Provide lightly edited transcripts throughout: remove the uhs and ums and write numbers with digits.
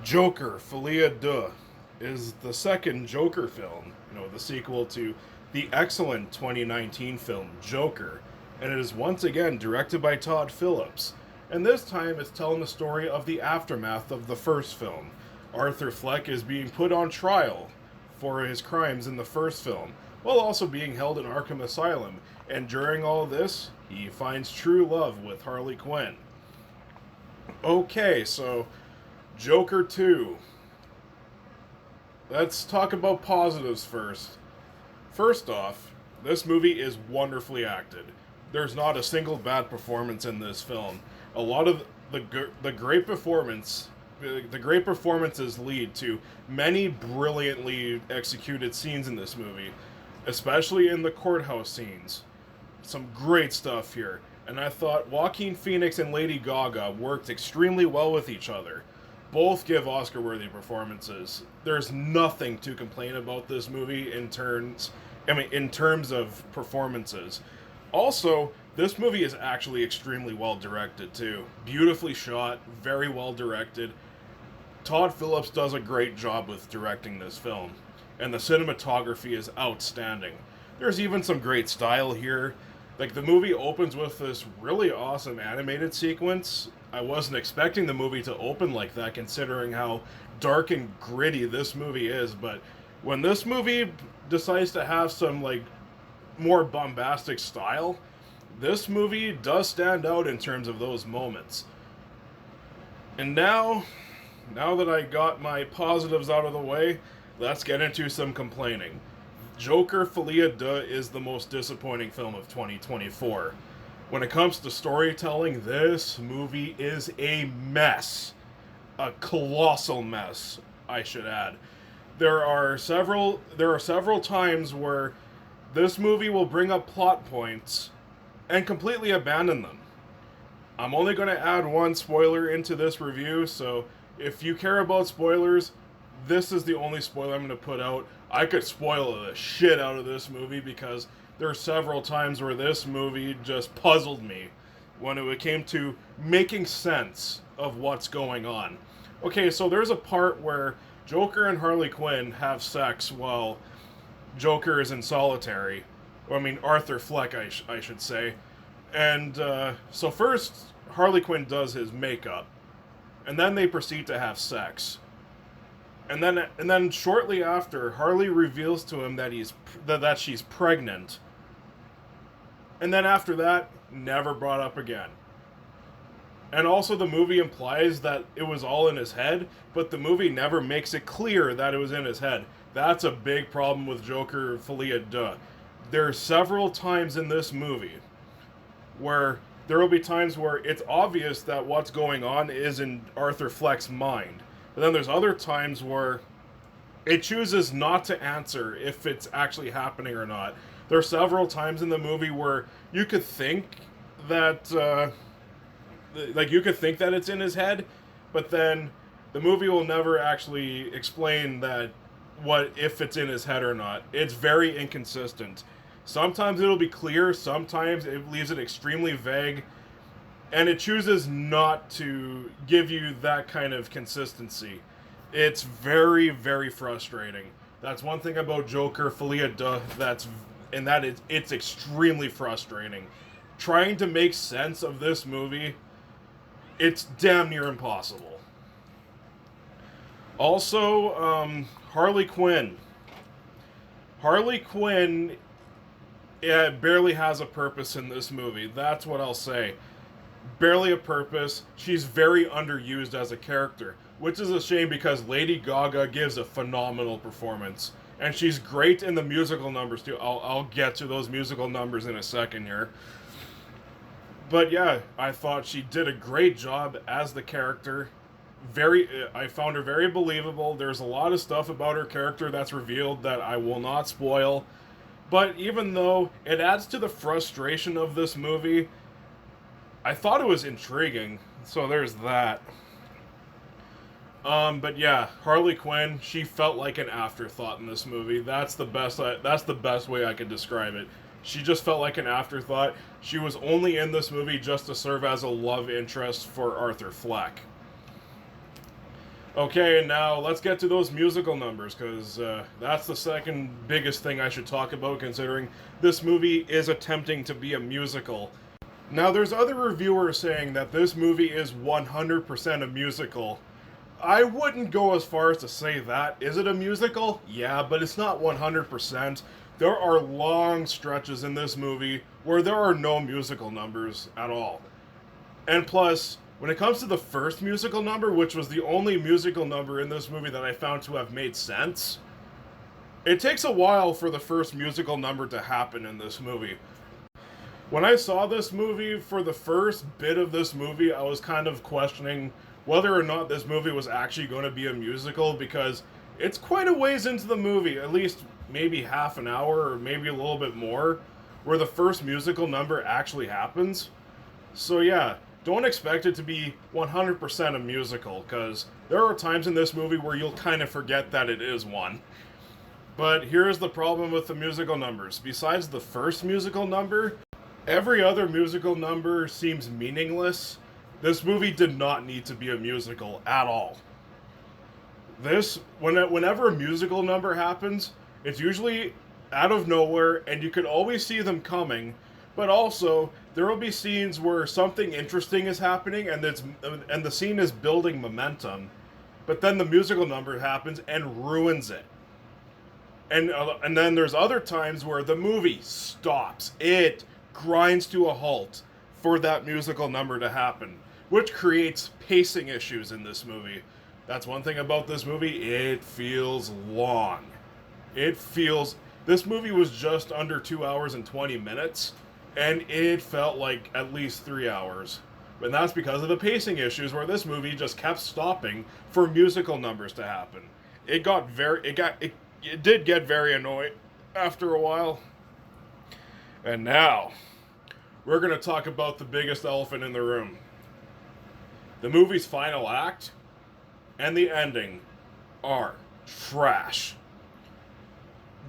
Joker, Folie, Deux is the second Joker film, the sequel to the excellent 2019 film Joker, and it is once again directed by Todd Phillips. And this time it's telling the story of the aftermath of the first film. Arthur Fleck is being put on trial for his crimes in the first film, while also being held in Arkham Asylum, and during all this, he finds true love with Harley Quinn. Okay, so Joker 2. Let's talk about positives first. First off, this movie is wonderfully acted. There's not a single bad performance in this film. A lot of the great performances lead to many brilliantly executed scenes in this movie, especially in the courthouse scenes. Some great stuff here. And I thought Joaquin Phoenix and Lady Gaga worked extremely well with each other. Both give Oscar-worthy performances. There's nothing to complain about this movie in terms of performances. Also, this movie is actually extremely well directed too. Beautifully shot, very well directed. Todd Phillips does a great job with directing this film, and the cinematography is outstanding. There's even some great style here. Like, the movie opens with this really awesome animated sequence. I wasn't expecting the movie to open like that, considering how dark and gritty this movie is, but when this movie decides to have some, more bombastic style, this movie does stand out in terms of those moments. And now that I got my positives out of the way, let's get into some complaining. Joker Folie Deux is the most disappointing film of 2024. When it comes to storytelling, this movie is a mess. A colossal mess, I should add. There are several times where this movie will bring up plot points and completely abandon them. I'm only going to add one spoiler into this review, so if you care about spoilers, this is the only spoiler I'm going to put out. I could spoil the shit out of this movie because there are several times where this movie just puzzled me when it came to making sense of what's going on. Okay, so there's a part where Joker and Harley Quinn have sex while Joker is in solitary. Arthur Fleck, I should say. And so first, Harley Quinn does his makeup, and then they proceed to have sex. And then shortly after, Harley reveals to him that she's pregnant. And then after that, never brought up again. And also the movie implies that it was all in his head, but the movie never makes it clear that it was in his head. That's a big problem with Joker Folie Deux. There are several times in this movie where there will be times where it's obvious that what's going on is in Arthur Fleck's mind. But then there's other times where it chooses not to answer if it's actually happening or not. There are several times in the movie where you could think that, it's in his head, but then the movie will never actually explain that if it's in his head or not. It's very inconsistent. Sometimes it'll be clear, sometimes it leaves it extremely vague, and it chooses not to give you that kind of consistency. It's very, very frustrating. That's one thing about Joker Folie Deux it's extremely frustrating. Trying to make sense of this movie, it's damn near impossible. Also, Harley Quinn. Harley Quinn barely has a purpose in this movie. That's what I'll say. Barely a purpose. She's very underused as a character, which is a shame because Lady Gaga gives a phenomenal performance. And she's great in the musical numbers too. I'll get to those musical numbers in a second here. But yeah, I thought she did a great job as the character. I found her very believable. There's a lot of stuff about her character that's revealed that I will not spoil. But even though it adds to the frustration of this movie, I thought it was intriguing. So there's that. But yeah, Harley Quinn, she felt like an afterthought in this movie. That's the best way I could describe it. She just felt like an afterthought. She was only in this movie just to serve as a love interest for Arthur Fleck. Okay, and now let's get to those musical numbers, because that's the second biggest thing I should talk about, considering this movie is attempting to be a musical. Now, there's other reviewers saying that this movie is 100% a musical. I wouldn't go as far as to say that. Is it a musical? Yeah, but it's not 100%. There are long stretches in this movie where there are no musical numbers at all. And plus, when it comes to the first musical number, which was the only musical number in this movie that I found to have made sense, it takes a while for the first musical number to happen in this movie. When I saw this movie, for the first bit of this movie, I was kind of questioning whether or not this movie was actually going to be a musical, because it's quite a ways into the movie, at least maybe half an hour or maybe a little bit more, where the first musical number actually happens. So yeah, don't expect it to be 100% a musical, because there are times in this movie where you'll kind of forget that it is one. But here's the problem with the musical numbers. Besides the first musical number, every other musical number seems meaningless. This movie did not need to be a musical at all. Whenever a musical number happens, it's usually out of nowhere, and you can always see them coming. But also, there will be scenes where something interesting is happening, and the scene is building momentum. But then the musical number happens and ruins it. And then there's other times where the movie stops. It grinds to a halt for that musical number to happen, which creates pacing issues in this movie. That's one thing about this movie. It feels long. This movie was just under 2 hours and 20 minutes, and it felt like at least 3 hours. And that's because of the pacing issues, where this movie just kept stopping for musical numbers to happen. It did get very annoying after a while. And now, we're going to talk about the biggest elephant in the room. The movie's final act and the ending are trash.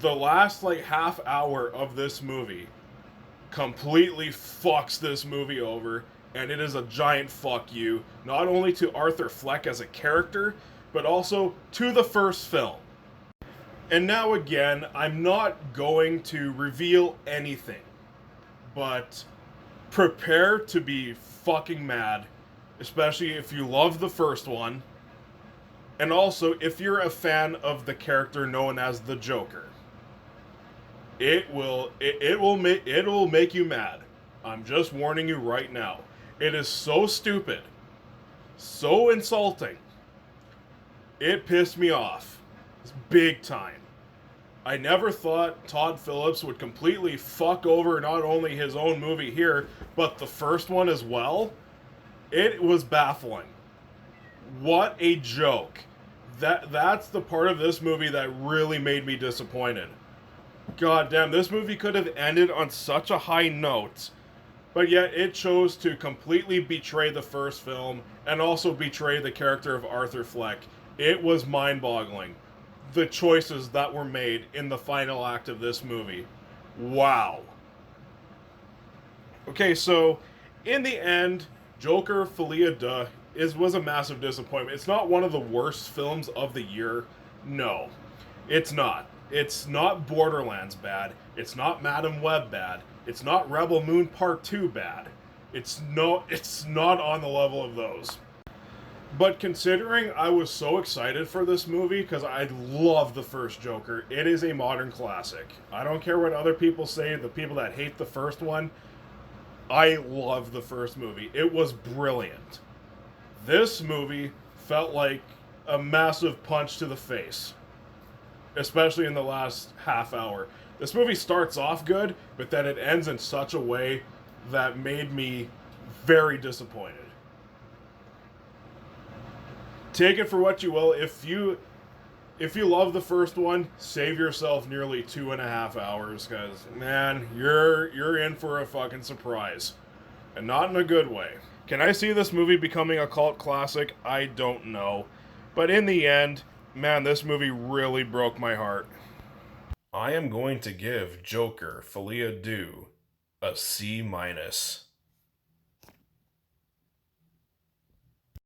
The last half hour of this movie completely fucks this movie over, and it is a giant fuck you, not only to Arthur Fleck as a character, but also to the first film. And now again, I'm not going to reveal anything, but prepare to be fucking mad, especially if you love the first one, and also if you're a fan of the character known as the Joker. It will make you mad. I'm just warning you right now. It is so stupid, so insulting. It pissed me off. It's big time. I never thought Todd Phillips would completely fuck over not only his own movie here, but the first one as well. It was baffling. What a joke. That's the part of this movie that really made me disappointed. God damn, this movie could have ended on such a high note, but yet it chose to completely betray the first film and also betray the character of Arthur Fleck. It was mind-boggling, the choices that were made in the final act of this movie. Wow. Okay, so in the end, Joker, Folie, Deux was a massive disappointment. It's not one of the worst films of the year. No, it's not. It's not Borderlands bad. It's not Madam Web bad. It's not Rebel Moon Part 2 bad. It's not on the level of those. But considering I was so excited for this movie, because I love the first Joker, it is a modern classic. I don't care what other people say, the people that hate the first one, I love the first movie. It was brilliant. This movie felt like a massive punch to the face, especially in the last half hour. This movie starts off good, but then it ends in such a way that made me very disappointed. Take it for what you will. If you love the first one, save yourself nearly 2.5 hours, because man, you're in for a fucking surprise, and not in a good way. Can I see this movie becoming a cult classic? I don't know, but in the end, man, this movie really broke my heart. I am going to give Joker Folie à Deux a C-.